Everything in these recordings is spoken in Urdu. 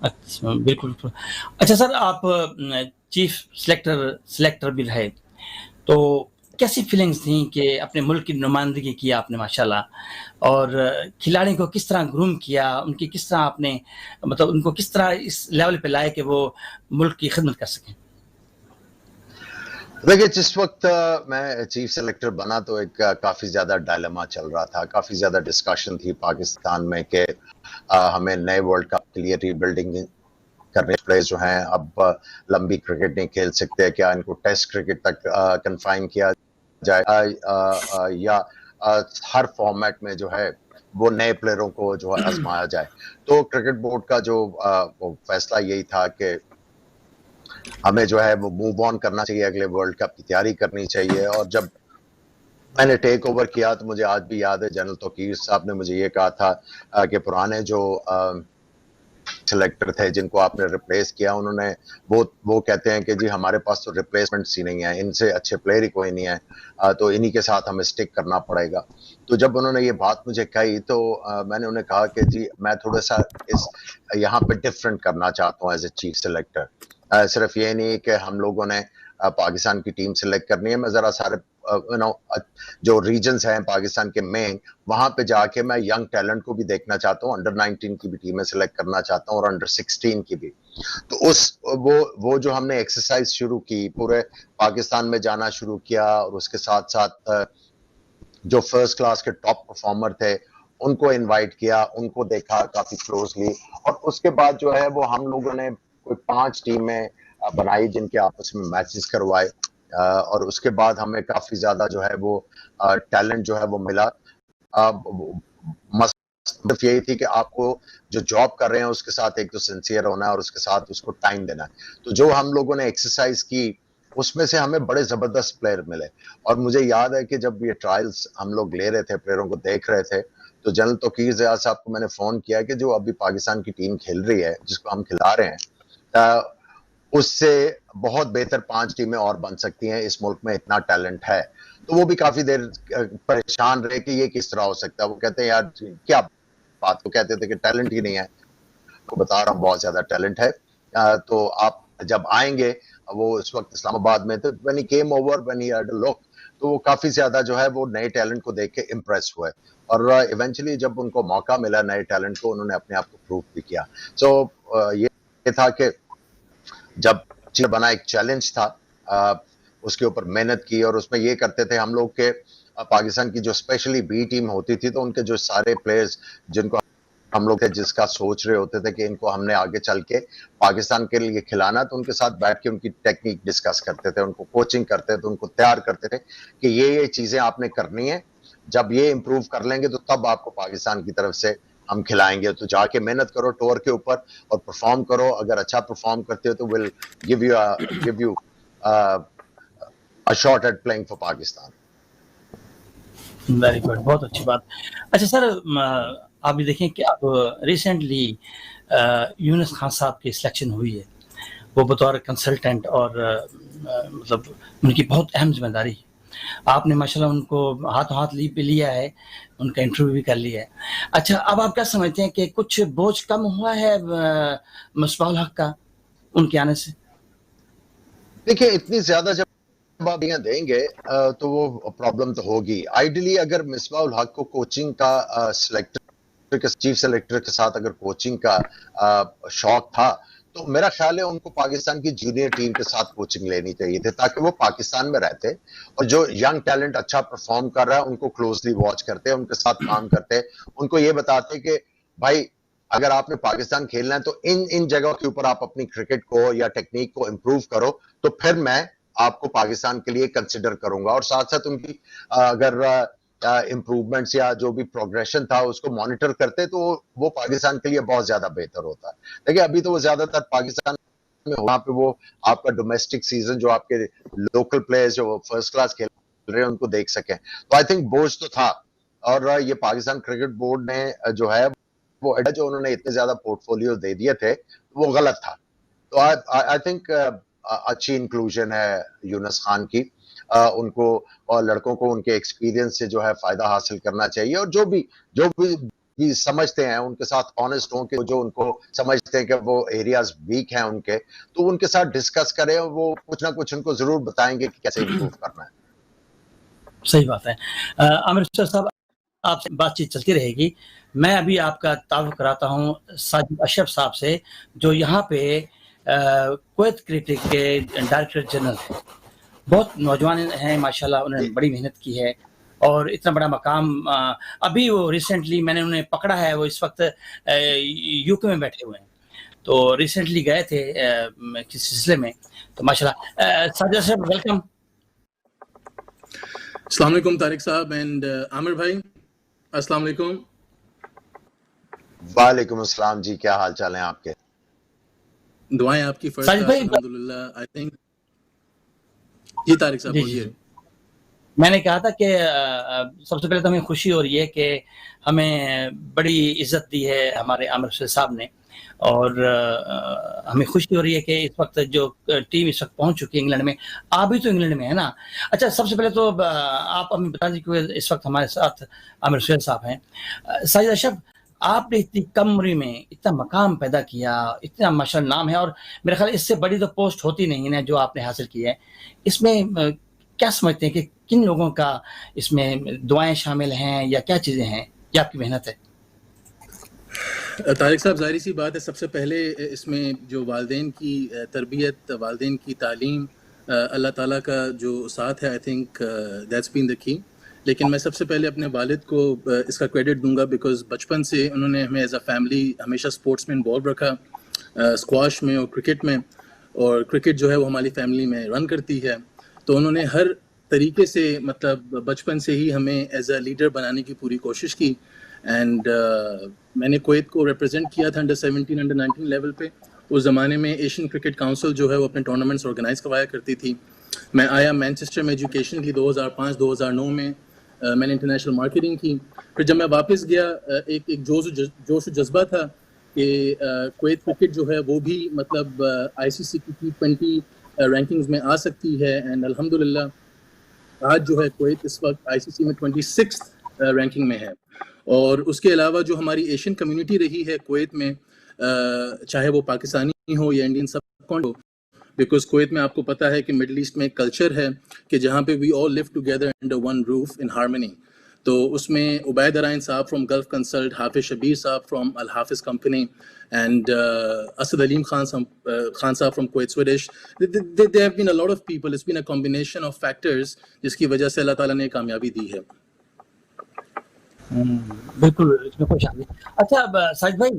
اچھا بالکل بالکل. اچھا سر آپ چیف سلیکٹر بھی رہے تو کیسی فیلنگس تھیں کہ اپنے ملک کی نمائندگی کیا آپ نے ماشاءاللہ اور کھلاڑیوں کو کس طرح گروم کیا ان کی کس طرح آپ نے مطلب ان کو کس طرح اس لیول پہ لائے کہ وہ ملک کی خدمت کر سکیں. دیکھیے جس وقت میں چیف سلیکٹر بنا تو ایک کافی زیادہ ڈائلما چل رہا تھا, کافی زیادہ ڈسکشن تھی پاکستان میں کہ ہمیں نئے ورلڈ کپ کے لیے ری بلڈنگ کرنے پلیئرز جو ہیں اب لمبی کرکٹ نہیں کھیل سکتے, کیا ان کو ٹیسٹ کرکٹ تک کنفائن کیا جائے یا ہر فارمیٹ میں جو ہے وہ نئے پلیئروں کو جو ہے آزمایا جائے. تو کرکٹ بورڈ کا جو فیصلہ یہی تھا کہ ہمیں جو ہے وہ موو آن کرنا چاہیے, اگلے ورلڈ کپ کی تیاری کرنی چاہیے. اور جب میں نے ٹیک اوور کیا تو مجھے آج بھی یاد ہے جنرل توقیر صاحب نے مجھے یہ کہا تھا کہ پرانے جو سلیکٹر تھے جن کو آپ نے ریپلیس کیا, انہوں نے وہ کہتے ہیں کہ جی ہمارے پاس تو ریپلیسمنٹس ہی نہیں ہیں, ان سے اچھے پلیئر ہی کوئی نہیں ہے, تو انہی کے ساتھ ہمیں سٹک کرنا پڑے گا. تو جب انہوں نے یہ بات مجھے کہی تو میں نے انہیں کہا کہ جی میں تھوڑا سا اس یہاں پہ ڈفرینٹ کرنا چاہتا ہوں ایز اے چیف سلیکٹر. صرف یہ نہیں کہ ہم لوگوں نے پاکستان کی ٹیم سلیکٹ کرنی ہے, میں ذرا سارے جو ریجنز ہیں پاکستان کے مین وہاں پہ جا کے میں ینگ ٹیلنٹ کو بھی دیکھنا چاہتا ہوں, انڈر 19 کی بھی ٹیمیں سلیکٹ کرنا چاہتا ہوں اور انڈر 16 کی بھی. تو وہ جو ہم نے ایکسرسائز شروع کی, پورے پاکستان میں جانا شروع کیا اور اس کے ساتھ ساتھ جو فرسٹ کلاس کے ٹاپ پرفارمر تھے ان کو انوائٹ کیا, ان کو دیکھا کافی کلوزلی, اور اس کے بعد جو ہے وہ ہم لوگوں نے کوئی 5 ٹیمیں بنائی جن کے آپس میں میچز کروائے, اور اس کے بعد ہمیں کافی زیادہ جو ہے وہ ٹیلنٹ جو ہے وہ ملا. صرف یہی تھی کہ آپ کو جو جاب کر رہے ہیں اس کے ساتھ ایک تو سنسیئر ہونا ہے اور اس کے ساتھ اس کو ٹائم دینا ہے. تو جو ہم لوگوں نے ایکسرسائز کی اس میں سے ہمیں بڑے زبردست پلیئر ملے, اور مجھے یاد ہے کہ جب یہ ٹرائلز ہم لوگ لے رہے تھے, پلیئروں کو دیکھ رہے تھے, تو جنرل توقیر ضیاء صاحب کو میں نے فون کیا کہ جو ابھی پاکستان کی ٹیم کھیل رہی ہے جس کو ہم کھلا رہے ہیں اس سے بہت بہتر 5 ٹیمیں اور بن سکتی ہیں, اس ملک میں اتنا ٹیلنٹ ہے. تو وہ بھی کافی دیر پریشان رہے کہ یہ کس طرح ہو سکتا ہے. وہ کہتے ہیں یار کیا بات, کو کہتے تھے کہ ٹیلنٹ ہی نہیں ہے, کو بتا رہا ہوں بہت زیادہ ٹیلنٹ ہے. تو آپ جب آئیں گے, وہ اس وقت اسلام آباد میں تھے, when he came over, when he had a look, تو وہ کافی زیادہ جو ہے وہ نئے ٹیلنٹ کو دیکھ کے امپریس ہوئے, اور ایونچولی جب ان کو موقع ملا نئے ٹیلنٹ کو, انہوں نے اپنے آپ کو پروو بھی کیا. سو یہ تھا کہ جب بنا ایک چیلنج تھا, اس کے اوپر محنت کی, اور اس میں یہ کرتے تھے ہم لوگ کہ پاکستان کی جو اسپیشلی بی ٹیم ہوتی تھی تو ان کے جو سارے پلیئرز جن کو ہم لوگ جس کا سوچ رہے ہوتے تھے کہ ان کو ہم نے آگے چل کے پاکستان کے لیے کھلانا, تو ان کے ساتھ بیٹھ کے ان کی ٹیکنیک ڈسکس کرتے تھے, ان کو کوچنگ کرتے تھے, ان کو تیار کرتے تھے کہ یہ چیزیں آپ نے کرنی ہے, جب یہ امپروو کر لیں گے تو تب آپ کو پاکستان کی طرف سے ہم کھلائیں گے. تو جا کے محنت کرو ٹور کے اوپر اور پرفارم کرو, اگر اچھا پرفارم کرتے ہو تو ول give you a shot at playing for Pakistan. Very good, بہت اچھی بات. اچھا سر آپ بھی دیکھیں کہ اب ریسنٹلی یونس خان صاحب کی سلیکشن ہوئی ہے, وہ بطور کنسلٹنٹ اور مطلب ان کی بہت اہم ذمہ داری ہے. آپ نے ماشاءاللہ ان کو ہاتھوں ہاتھ لیا ہے, ان کا انٹرویو بھی کر لیا ہے. اچھا اب آپ کیا سمجھتے ہیں کہ کچھ بوجھ کم ہوا ہے مصباح الحق کا ان کے آنے سے؟ دیکھیں اتنی زیادہ جب آپ دیں گے تو وہ پرابلم تو ہوگی. آئیڈلی اگر مصباح الحق کو کوچنگ کا چیف سلیکٹر کے ساتھ اگر کوچنگ کا شوق تھا تو میرا خیال ہے ان کو پاکستان کی جونیئر ٹیم کے ساتھ کوچنگ لینی چاہیے تھی, تاکہ وہ پاکستان میں رہتے اور جو ینگ ٹیلنٹ اچھا پرفارم کر رہا ہے ان کو کلوزلی واچ کرتے, ان کے ساتھ کام کرتے, ان کو یہ بتاتے کہ بھائی اگر آپ نے پاکستان کھیلنا ہے تو ان جگہوں کے اوپر آپ اپنی کرکٹ کو یا ٹیکنیک کو امپروو کرو, تو پھر میں آپ کو پاکستان کے لیے کنسیڈر کروں گا. اور ساتھ ساتھ ان کی اگر امپروومنٹس یا جو بھی پروگریشن تھا اس کو مانیٹر کرتے تو وہ پاکستان کے لیے بہت زیادہ بہتر ہوتا. دیکھیں ابھی تو وہ زیادہ تر پاکستان میں وہاں پہ وہ آپ کا ڈومیسٹک سیزن جو آپ کے لوکل پلیئرز جو فرسٹ کلاس کھیل رہے ہیں ان کو دیکھ سکیں. تو آئی تھنک بوجھ تو تھا, اور یہ پاکستان کرکٹ بورڈ نے جو ہے وہ جو انہوں نے اتنے زیادہ پورٹ فولیو دے دیے تھے وہ غلط تھا. تو آئی تھنک اچھی انکلوژن ہے یونس خان کی, ان کو اور لڑکوں کو ان کے ایکسپیرینس سے جو ہے فائدہ حاصل کرنا چاہیے, اور جو بھی کی سمجھتے ہیں ان کے ساتھ آنےسٹ ہوں کہ جو ان کو سمجھتے ہیں کہ وہ ایریاز ویک ہیں ان کے, تو ان کے ساتھ ڈسکس کریں, وہ کچھ نہ کچھ ان کو ضرور بتائیں گے کہ کیسے امپروو کرنا ہے. صحیح بات ہے. عامر صاحب آپ سے بات چیت چلتی رہے گی. میں ابھی آپ کا تعارف کراتا ہوں ساجد اشرف صاحب سے, جو یہاں پہ کویت کرکٹ کے ڈائریکٹر جنرل ہیں. بہت نوجوان ہیں ماشاءاللہ, انہوں نے بڑی محنت کی ہے اور اتنا بڑا مقام. ابھی وہ ریسنٹلی میں نے انہیں پکڑا ہے, وہ اس وقت یو کے میں بیٹھے ہوئے ہیں, تو ریسنٹلی گئے تھے کسی سلسلے میں. تو ماشاءاللہ ساجد اشرف, ویلکم. السلام علیکم طارق صاحب اینڈ عامر بھائی, السلام علیکم. وعلیکم السلام جی, کیا حال چال ہیں آپ کے؟ دعائیں آپ کی فرسٹ کلاس الحمدللہ. آئی تھنک جی طارق صاحب بولیے. میں نے کہا تھا کہ سب سے پہلے تو ہمیں خوشی ہو رہی ہے کہ ہمیں بڑی عزت دی ہے ہمارے عامر صاحب نے, اور ہمیں خوشی ہو رہی ہے کہ اس وقت جو ٹیم اس وقت پہنچ چکی ہے انگلینڈ میں. آپ بھی تو انگلینڈ میں ہے نا. اچھا, سب سے پہلے تو آپ ہمیں بتا دیجیے کہ اس وقت ہمارے ساتھ عامر صاحب ہیں. ساجد اشرف, آپ نے اتنی کم عمری میں اتنا مقام پیدا کیا, اتنا ماشاءاللہ نام ہے, اور میرے خیال اس سے بڑی تو پوسٹ ہوتی نہیں ہے جو آپ نے حاصل کی ہے. اس میں کیا سمجھتے ہیں کہ کن لوگوں کا اس میں دعائیں شامل ہیں یا کیا چیزیں ہیں یا آپ کی محنت ہے؟ طارق صاحب, ظاہری سی بات ہے, سب سے پہلے اس میں جو والدین کی تربیت, والدین کی تعلیم, اللہ تعالیٰ کا جو ساتھ ہے, آئی تھنک دیٹس بین دا کی. لیکن میں سب سے پہلے اپنے والد کو اس کا کریڈٹ دوں گا, بیکاز بچپن سے انہوں نے ہمیں ایز اے فیملی ہمیشہ اسپورٹس میں انوالو رکھا, اسکواش میں اور کرکٹ میں, اور کرکٹ جو ہے وہ ہماری فیملی میں رن کرتی ہے. تو انہوں نے ہر طریقے سے مطلب بچپن سے ہی ہمیں ایز اے لیڈر بنانے کی پوری کوشش کی. اینڈ میں نے کویت کو ریپرزینٹ کیا تھا انڈر 17 انڈر 19 لیول پہ. اس زمانے میں ایشین کرکٹ کاؤنسل جو ہے وہ اپنے ٹورنامنٹس آرگنائز کروایا کرتی تھی. میں آیا مینچسٹر میں ایجوکیشن کی 2005-2009 میں, میں نے انٹرنیشنل مارکیٹنگ کی. پھر جب میں واپس گیا, ایک جوش و جذبہ تھا کہ کویت کرکٹ جو ہے وہ بھی مطلب آئی سی سی کی T20 رینکنگز میں آ سکتی ہے. اینڈ الحمدللہ آج جو ہے کویت اس وقت آئی سی سی میں 26 رینکنگ میں ہے. اور اس کے علاوہ جو ہماری ایشین کمیونٹی رہی ہے کویت میں, چاہے وہ پاکستانی ہو یا Indian sub can't who, because Kuwait میں آپ کو پتہ ہے کہ مڈل ایسٹ میں ایک کلچر ہے کہ جہاں پہ we all live together under one roof in harmony. تو اس میں عبید ارائن صاحب from golf consult, Hafiz Shabbir Sahab from Al Hafiz company, and Asad Aleem Khan صاحب from Kuwait Swedish. There have been a lot of people. It's been a combination of factors جس کی وجہ سے اللہ تعالیٰ نے کامیابی دی ہے. بالکل, اس میں کوئی شک نہیں. اچھا ساجد بھائی,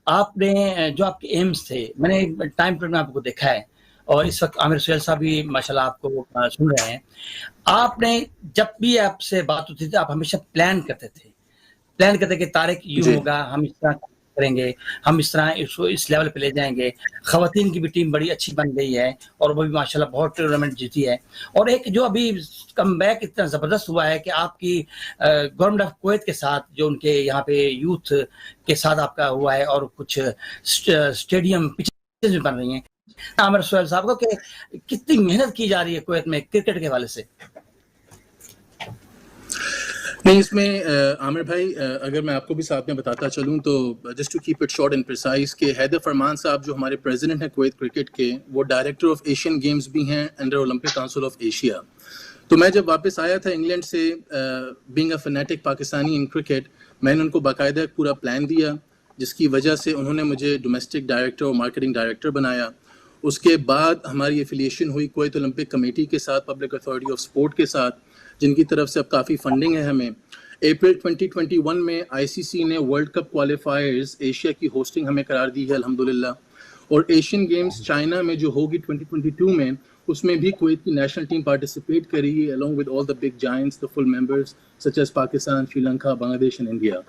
آپ نے جو آپ کے ایمز تھے, میں نے ٹائم ٹو ٹائم آپ کو دیکھا ہے, اور اس وقت عامر صاحب بھی ماشاءاللہ آپ کو سن رہے ہیں. آپ نے جب بھی آپ سے بات ہوتی تھی آپ ہمیشہ پلان کرتے کہ طارق یوں ہوگا, ہم اس طرح کریں گے, ہم اس طرح اس لیول پہ لے جائیں گے. خواتین کی بھی ٹیم بڑی اچھی بن گئی ہے اور وہ بھی ماشاءاللہ بہت ٹورنامنٹ جیتی ہے. اور ایک جو ابھی کم بیک اتنا زبردست ہوا ہے کہ آپ کی گورنمنٹ آف کویت کے ساتھ جو ان کے یہاں پہ یوتھ کے ساتھ آپ کا ہوا ہے, اور کچھ اسٹیڈیم پچز بھی بن رہی ہیں. عامر صاحب کو کہ کتنی محنت کی جا رہی ہے کویت میں کرکٹ کے حوالے سے. نہیں, اس میں عامر بھائی اگر میں آپ کو بھی ساتھ میں بتاتا چلوں تو just to keep it short and precise, کہ حیدر فرمان صاحب جو ہمارے پریزیڈنٹ ہیں کویت کرکٹ کے, وہ ڈائریکٹر آف ایشین گیمز بھی ہیں under Olympic council of Asia. تو میں جب واپس آیا تھا انگلینڈ سے, being a fanatic Pakistani in cricket, میں نے ان کو باقاعدہ ایک پورا پلان دیا جس کی وجہ سے انہوں نے مجھے ڈومیسٹک ڈائریکٹر اور مارکیٹنگ ڈائریکٹر بنایا. اس کے بعد ہماری ایفیلیشن ہوئی کویت اولمپک کمیٹی کے ساتھ, پبلک اتھارٹی آف سپورٹ کے ساتھ, جن کی طرف سے اب کافی فنڈنگ ہے ہمیں. اپریل 2021 میں آئی سی سی نے ورلڈ کپ کوالیفائرز ایشیا کی ہوسٹنگ ہمیں قرار دی ہے الحمدللہ. اور ایشین گیمز چائنا میں جو ہوگی 2022 میں, اس میں بھی کویت کی نیشنل ٹیم پارٹیسپیٹ کر رہی ہے along with all the big giants, the full members such as Pakistan, Sri Lanka, Bangladesh and India.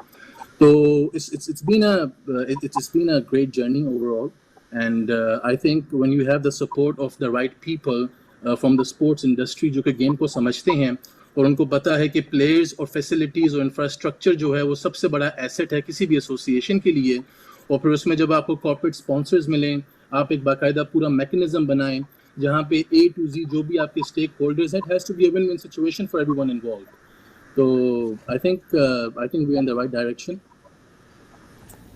So it's been a great journey overall, and I think when you have the support of the right people from the sports industry جو کہ گیم کو سمجھتے ہیں اور ان کو پتہ ہے کہ پلیئرز اور فیسلٹیز اور انفراسٹرکچر جو ہے وہ سب سے بڑا ایسٹ ہے کسی بھی ایسوسیشن کے لیے, اور پھر اس میں جب آپ کو کارپوریٹ اسپانسرز ملیں, آپ ایک باقاعدہ پورا میکنزم بنائیں جہاں پہ A to Z جو بھی آپ کے اسٹیک ہولڈرز ہیں, it has to be a win-win situation for everyone involved. So I think we're in the right direction.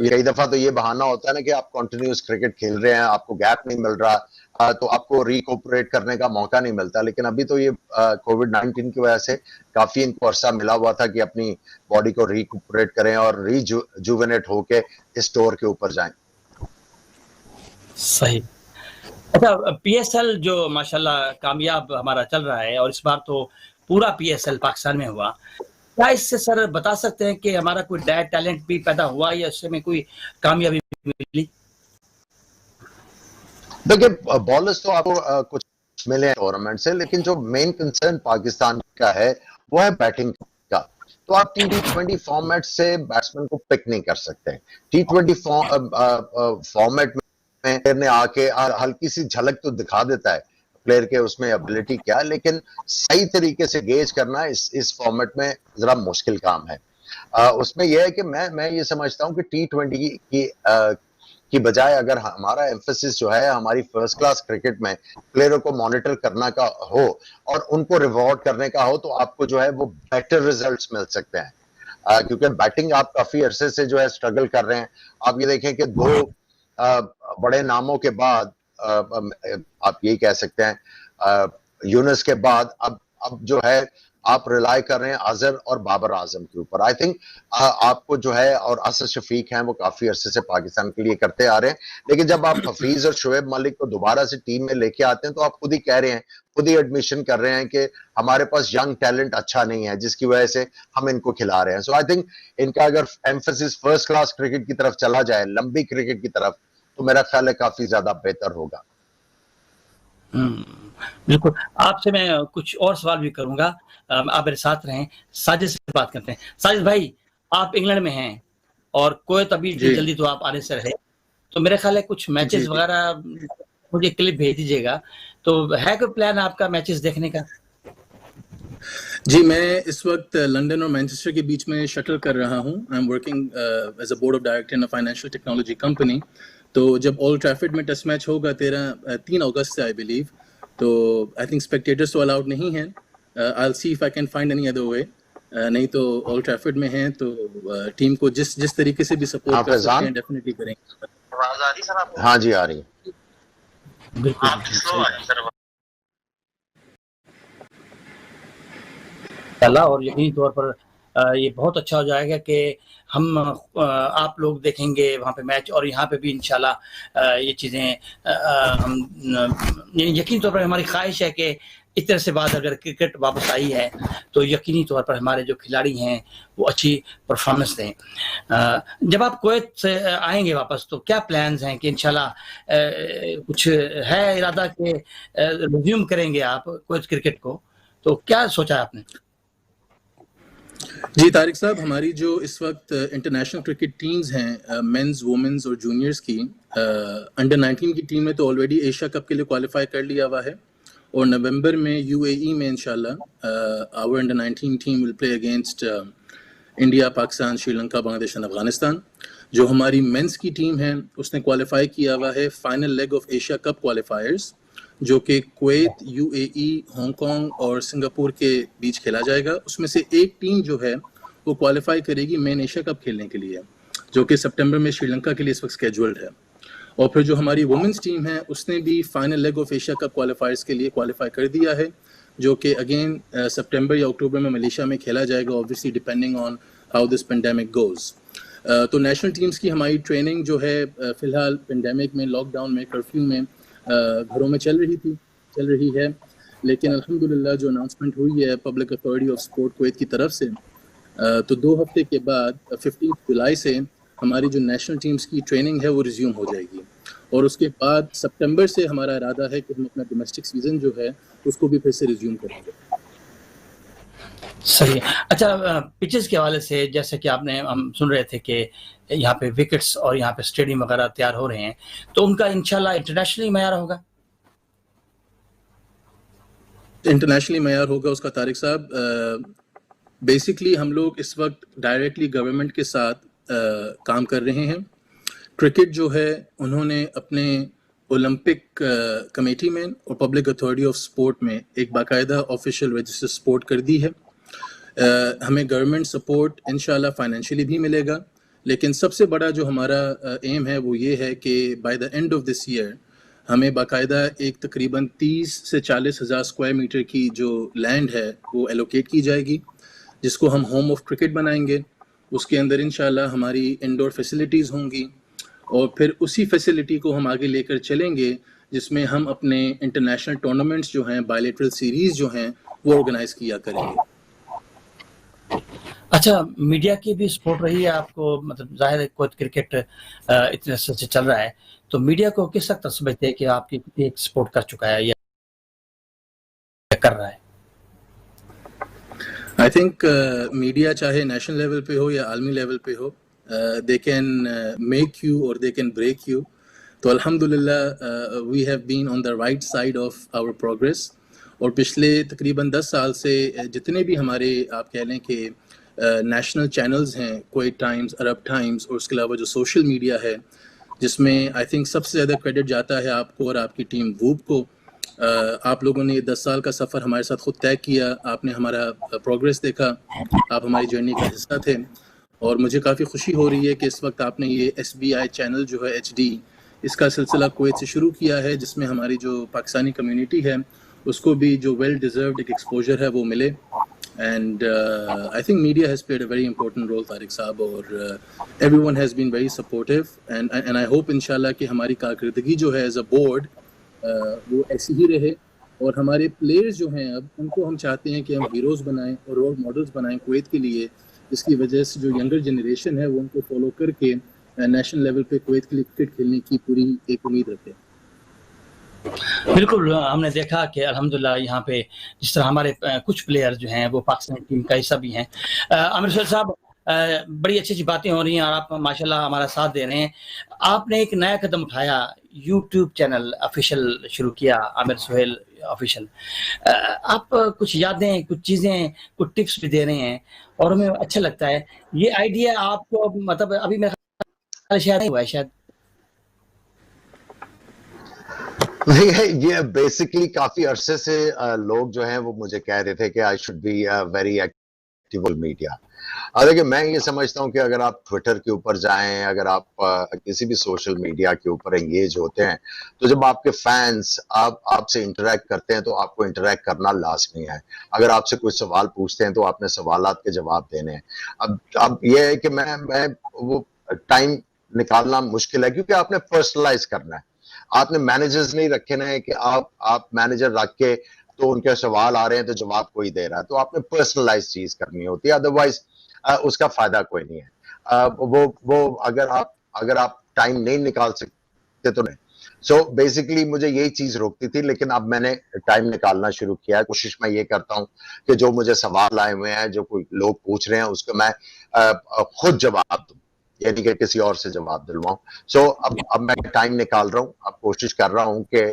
کئی دفعہ تو یہ بہانہ ہوتا ہے نا کہ آپ کنٹینیوس کرکٹ کھیل رہے ہیں, آپ کو گیپ نہیں مل رہا, تو آپ کو ریکوپریٹ کرنے کا موقع نہیں ملتا. لیکن ابھی تو یہ کووڈ-19 کی وجہ سے کافی ان کو عرصہ ملا ہوا تھا کہ اپنی باڈی کو ریکوپریٹ کریں اور ریجوونیٹ ہو کے اس ٹور کے اوپر جائیں. صحیح. اچھا, پی ایس ایل جو ماشاءاللہ کامیاب ہمارا چل رہا ہے, اور اس بار تو پورا پی ایس ایل پاکستان میں ہوا, کیا اس سے سر بتا سکتے ہیں کہ ہمارا کوئی ڈائٹ ٹیلنٹ بھی پیدا ہوا یا اس میں کوئی کامیابی ملی؟ دیکھیں بالرز تو آپ کو کچھ ملے ہیں ٹورنامنٹ سے, لیکن جو مین کنسرن پاکستان کا ہے وہ ہے بیٹنگ کا. تو آپ T20 فارمیٹ سے بیٹسمین کو پک نہیں کر سکتے. T20 فارمیٹ میں آ کے ہلکی سی جھلک تو دکھا دیتا ہے پلیئر کے اس میں ابیلٹی کیا, لیکن صحیح طریقے سے گیج کرنا اس فارمیٹ میں ذرا مشکل کام ہے. اس میں یہ ہے کہ میں یہ سمجھتا ہوں کہ T20 کی بجائے اگر ہمارا ایمفیسس جو ہے ہماری فرسٹ کلاس کرکٹ میں پلیئروں کو مانیٹر کرنا کا ہو اور ان کو ریوارڈ کرنے کا ہو, تو آپ کو جو ہے وہ بیٹر ریزلٹس مل سکتے ہیں. کیونکہ بیٹنگ آپ کافی عرصے سے جو ہے اسٹرگل کر رہے ہیں. آپ یہ دیکھیں کہ 2 بڑے ناموں کے بعد, آپ یہی کہہ سکتے ہیں یونس کے بعد, اب جو ہے آپ ریلائی کر رہے ہیں اظہر اور بابر اعظم کے اوپر. آئی تھنک آپ کو جو ہے, اور اسد شفیق ہیں وہ کافی عرصے سے پاکستان کے لیے کرتے آ رہے ہیں, لیکن جب آپ حفیظ اور شعیب ملک کو دوبارہ سے ٹیم میں لے کے آتے ہیں تو آپ خود ہی کہہ رہے ہیں, خود ہی ایڈمیشن کر رہے ہیں کہ ہمارے پاس ینگ ٹیلنٹ اچھا نہیں ہے جس کی وجہ سے ہم ان کو کھلا رہے ہیں. سو آئی تھنک ان کا اگر ایمفیسس فرسٹ کلاس کرکٹ کی طرف چلا جائے, لمبی کرکٹ کی طرف, تو میرا خیال ہے کافی زیادہ بہتر ہوگا. بالکل. آپ سے میں کچھ اور سوال بھی کروں گا, آپ میرے ساتھ رہیں. ساجد سے بات کرتے ہیں. ساجد بھائی, آپ انگلینڈ میں ہیں اور کویت ابھی جلدی تو آپ آنے سے رہے, تو میرے خیال ہے کچھ میچز وغیرہ مجھے کلپ بھیج دیجیے گا. تو ہے کوئی پلان آپ کا میچز دیکھنے کا؟ جی, میں اس وقت لندن اور مینچسٹر کے بیچ میں شٹل کر رہا ہوں. I am working as a board of director in a financial technology company. تو جب اولڈ ٹریفرڈ میں ٹیسٹ میچ ہوگا 3 اگست سے آئی بلیو, تو آئی تھنک اسپیکٹیٹرس تو الاؤڈ نہیں ہیں. I'll see if I can find any other way. نہیں تو اولڈ ٹریفرڈ میں ہیں تو ٹیم کو جس طریقے سے بھی سپورٹ کر سکتے ہیں ڈیفینیٹلی کریں گے. آواز آ رہی سر آپ کو؟ ہاں جی, آ رہی ہے. بالکل اور یقینی طور پر یہ بہت اچھا ہو جائے گا کہ ہم آپ لوگ دیکھیں گے وہاں پہ میچ, اور یہاں پہ بھی انشاءاللہ یہ چیزیں ہم یقینی طور پر ہماری خواہش ہے کہ اس طرح سے بعد اگر کرکٹ واپس آئی ہے تو یقینی طور پر ہمارے جو کھلاڑی ہیں وہ اچھی پرفارمنس دیں. جب آپ کویت سے آئیں گے واپس تو کیا پلانز ہیں کہ انشاءاللہ کچھ ہے ارادہ کہ ریزیوم کریں گے آپ کویت کرکٹ کو, تو کیا سوچا ہے آپ نے؟ جی طارق صاحب, ہماری جو اس وقت انٹرنیشنل کرکٹ ٹیمز ہیں مینز, وومنز اور جونیئرز کی, انڈر 19 کی ٹیم نے تو آلریڈی ایشیا کپ کے لیے کوالیفائی کر لیا ہوا ہے, اور نومبر میں UAE میں انشاءاللہ our under 19 team will play against India, Pakistan, Sri Lanka, Bangladesh and Afghanistan. جو ہماری مینز کی ٹیم ہے اس نے کوالیفائی کیا ہوا ہے final league of Asia cup qualifiers, جو کہ کویت, UAE, ہانگ کانگ اور سنگاپور کے بیچ کھیلا جائے گا. اس میں سے ایک ٹیم جو ہے وہ کوالیفائی کرے گی مین ایشیا کپ کھیلنے کے لیے, جو کہ سپٹمبر میں شری لنکا کے لیے اس وقت اسکیجولڈ ہے. اور پھر جو ہماری وومنس ٹیم ہے اس نے بھی final league of Asia cup qualifiers کے لیے کوالیفائی کر دیا ہے, جو کہ اگین سپٹمبر یا اکتوبر میں ملیشیا میں کھیلا جائے گا, obviously depending on how this pandemic goes. تو نیشنل ٹیمز کی ہماری ٹریننگ جو ہے فی الحال پینڈیمک میں, لاک ڈاؤن میں, کرفیو میں گھروں میں چل رہی ہے, لیکن الحمدللہ جو اناؤنسمنٹ ہوئی ہے public authority of support Kuwait کی طرف سے, تو 2 ہفتے کے بعد 15 جولائی سے ہماری جو نیشنل ٹیمز کی ٹریننگ ہے وہ ریزیوم ہو جائے گی, اور اس کے بعد سپٹمبر سے ہمارا ارادہ ہے کہ ہم اپنا ڈومیسٹک سیزن جو ہے اس کو بھی پھر سے ریزیوم کریں گے. صحیح. اچھا, پچز کے حوالے سے جیسے کہ آپ نے ہم سن رہے تھے کہ یہاں پہ وکٹس اور یہاں پہ اسٹیڈیم وغیرہ تیار ہو رہے ہیں, تو ان کا انشاءاللہ انٹرنیشنلی معیار ہوگا؟ انٹرنیشنلی معیار ہوگا اس کا طارق صاحب. بیسکلی ہم لوگ اس وقت ڈائریکٹلی گورنمنٹ کے ساتھ کام کر رہے ہیں. کرکٹ جو ہے انہوں نے اپنے اولمپک کمیٹی میں اور پبلک اتھارٹی آف سپورٹ میں ایک باقاعدہ آفیشیل رجسٹر سپورٹ کر دی ہے. ہمیں گورنمنٹ سپورٹ انشاءاللہ فائنینشلی بھی ملے گا, لیکن سب سے بڑا جو ہمارا ایم ہے وہ یہ ہے کہ by the end of this year ہمیں باقاعدہ ایک تقریباً 30 سے 40 ہزار اسکوائر میٹر کی جو لینڈ ہے وہ ایلوکیٹ کی جائے گی، جس کو ہم ہوم آف کرکٹ بنائیں گے. اس کے اندر انشاءاللہ ہماری انڈور فیسلٹیز ہوں گی، اور پھر اسی فیسلٹی کو ہم آگے لے کر چلیں گے، جس میں ہم اپنے انٹرنیشنل ٹورنامنٹس جو ہیں، بائیلیٹرل سیریز جو ہیں، وہ آرگنائز کیا کریں گے. اچھا، میڈیا کی بھی سپورٹ رہی ہے آپ کو؟ مطلب ظاہر ہے کوئی کرکٹ اتنے عرصے سے چل رہا ہے، تو میڈیا کو کس حد تک سمجھتے ہیں کہ آپ کی ایک سپورٹ کر چکا ہے یا کر رہا ہے؟ آئی تھنک میڈیا چاہے نیشنل لیول پہ ہو یا عالمی لیول پہ ہو، دے کین میک یو اور دے کین بریک یو. تو الحمدللہ we have been on the right side of our progress. اور پچھلے تقریباً 10 سال سے جتنے بھی ہمارے آپ کہہ لیں کہ نیشنل چینلز ہیں، کویت ٹائمز، عرب ٹائمز، اور اس کے علاوہ جو سوشل میڈیا ہے، جس میں آئی تھنک سب سے زیادہ کریڈٹ جاتا ہے آپ کو اور آپ کی ٹیم ووب کو. آپ لوگوں نے 10 سال کا سفر ہمارے ساتھ خود طے کیا، آپ نے ہمارا پروگریس دیکھا، آپ ہماری جرنی کا حصہ تھے. اور مجھے کافی خوشی ہو رہی ہے کہ اس وقت آپ نے یہ SBI چینل جو ہے HD، اس کا سلسلہ کویت سے شروع کیا ہے، جس میں ہماری جو پاکستانی کمیونٹی ہے اس کو بھی جو ویل ڈیزروڈ ایک ایکسپوجر ہے وہ ملے. And I think media has played a very important role Tariq صاحب، اور everyone has been very supportive. And I hope انشاءاللہ کہ ہماری کارکردگی جو ہے ایز اے بورڈ وہ ایسی ہی رہے. اور ہمارے پلیئرز جو ہیں اب ان کو ہم چاہتے ہیں کہ ہم ہیروز بنائیں اور رول ماڈلز بنائیں کویت کے لیے، جس کی وجہ سے جو ینگر جنریشن ہے وہ ان کو فالو کر کے نیشنل لیول پہ کویت کے لیے کرکٹ کھیلنے کی پوری ایک امید رکھے. بالکل، ہم نے دیکھا کہ الحمدللہ یہاں پہ جس طرح ہمارے کچھ پلیئر جو ہیں وہ پاکستان ٹیم کا حصہ بھی ہیں. عامر سہیل صاحب، بڑی اچھی اچھی باتیں ہو رہی ہیں اور آپ ماشاءاللہ ہمارا ساتھ دے رہے ہیں. آپ نے ایک نیا قدم اٹھایا، یوٹیوب چینل آفیشیل شروع کیا، عامر سہیل آفیشیل. آپ کچھ یادیں، کچھ چیزیں، کچھ ٹپس بھی دے رہے ہیں اور ہمیں اچھا لگتا ہے. یہ آئیڈیا آپ کو مطلب ابھی میرا خیال شاید نہیں ہوا ہے شاید؟ یہ بیسکلی کافی عرصے سے لوگ جو ہیں وہ مجھے کہہ رہے تھے کہ I should be very active media. دیکھیں، میں یہ سمجھتا ہوں کہ اگر آپ ٹویٹر کے اوپر جائیں، اگر آپ کسی بھی سوشل میڈیا کے اوپر انگیج ہوتے ہیں، تو جب آپ کے فینس آپ سے انٹریکٹ کرتے ہیں تو آپ کو انٹریکٹ کرنا لازمی ہے. اگر آپ سے کوئی سوال پوچھتے ہیں تو آپ نے سوالات کے جواب دینے ہیں. اب یہ ہے کہ میں وہ ٹائم نکالنا مشکل ہے، کیونکہ آپ نے پرسنلائز کرنا ہے. آپ نے مینیجرز نہیں رکھے نا کہ آپ مینیجر رکھ کے تو ان کے سوال آ رہے ہیں تو جواب کوئی دے رہا ہے. تو آپ نے پرسنلائز چیز کرنی ہوتی ہے، ادروائز اس کا فائدہ کوئی نہیں ہے. وہ اگر آپ ٹائم نہیں نکال سکتے تو نہیں. سو بیسکلی مجھے یہی چیز روکتی تھی، لیکن اب میں نے ٹائم نکالنا شروع کیا ہے. کوشش میں یہ کرتا ہوں کہ جو مجھے سوال آئے ہوئے ہیں، جو کوئی لوگ پوچھ رہے ہیں، اس کو میں خود جواب دوں، یعنی کہ کسی اور سے جواب دلواؤں. سو اب میں ٹائم نکال رہا ہوں، اب کوشش کر رہا ہوں کہ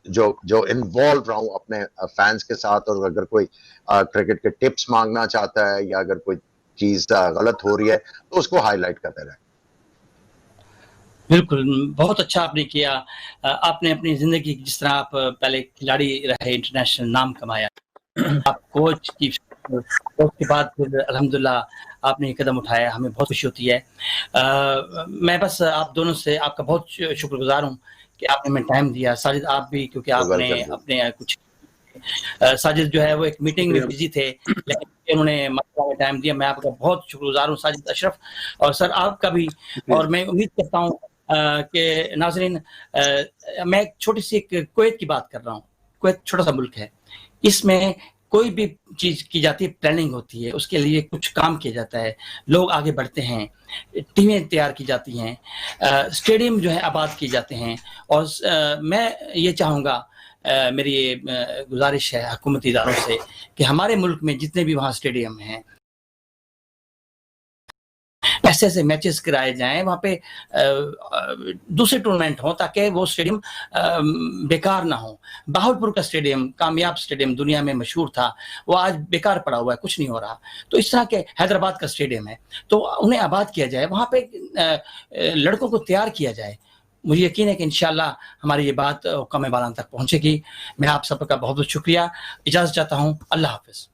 جو انوالو رہا ہوں اپنے فینس کے ساتھ. اور اگر کوئی کرکٹ کے ٹپس مانگنا چاہتا ہے یا اگر کوئی چیز غلط ہو رہی ہے تو اس کو ہائی لائٹ کرتے رہے. بالکل، بہت اچھا آپ نے کیا. آپ نے اپنی زندگی جس طرح آپ پہلے کھلاڑی رہے، انٹرنیشنل نام کمایا، آپ کوچ کے بعد پھر الحمدللہ آپ نے یہ قدم اٹھایا، ہمیں بہت خوشی ہوتی ہے. میں بس آپ دونوں سے آپ کا بہت شکر گزار ہوں کہ آپ نے ہمیں ٹائم دیا. ساجد آپ بھی، کیونکہ آپ نے اپنے کچھ ساجد جو ہے وہ ایک میٹنگ میں بزی تھے، لیکن انہوں نے ٹائم دیا. میں آپ کا بہت شکر گزار ہوں ساجد اشرف، اور سر آپ کا بھی. اور میں امید کرتا ہوں کہ ناظرین، میں ایک چھوٹی سی کویت کی بات کر رہا ہوں. کویت چھوٹا سا ملک ہے، اس میں کوئی بھی چیز کی جاتی ہے، پلاننگ ہوتی ہے، اس کے لیے کچھ کام کیا جاتا ہے، لوگ آگے بڑھتے ہیں، ٹیمیں تیار کی جاتی ہیں، اسٹیڈیم جو ہے آباد کیے جاتے ہیں. اور میں یہ چاہوں گا، میری یہ گزارش ہے حکومتی اداروں سے کہ ہمارے ملک میں جتنے بھی وہاں اسٹیڈیم ہیں، ایسے ایسے میچز کرائے جائیں، وہاں پہ دوسرے ٹورنامنٹ ہوں تاکہ وہ اسٹیڈیم بیکار نہ ہوں. بہاولپور کا اسٹیڈیم کامیاب اسٹیڈیم، دنیا میں مشہور تھا، وہ آج بیکار پڑا ہوا ہے، کچھ نہیں ہو رہا. تو اس طرح کے حیدرآباد کا اسٹیڈیم ہے، تو انہیں آباد کیا جائے، وہاں پہ لڑکوں کو تیار کیا جائے. مجھے یقین ہے کہ انشاءاللہ ہماری یہ بات حکام بالان تک پہنچے گی. میں آپ سب کا بہت بہت شکریہ. اجازت چاہتا ہوں. اللہ حافظ.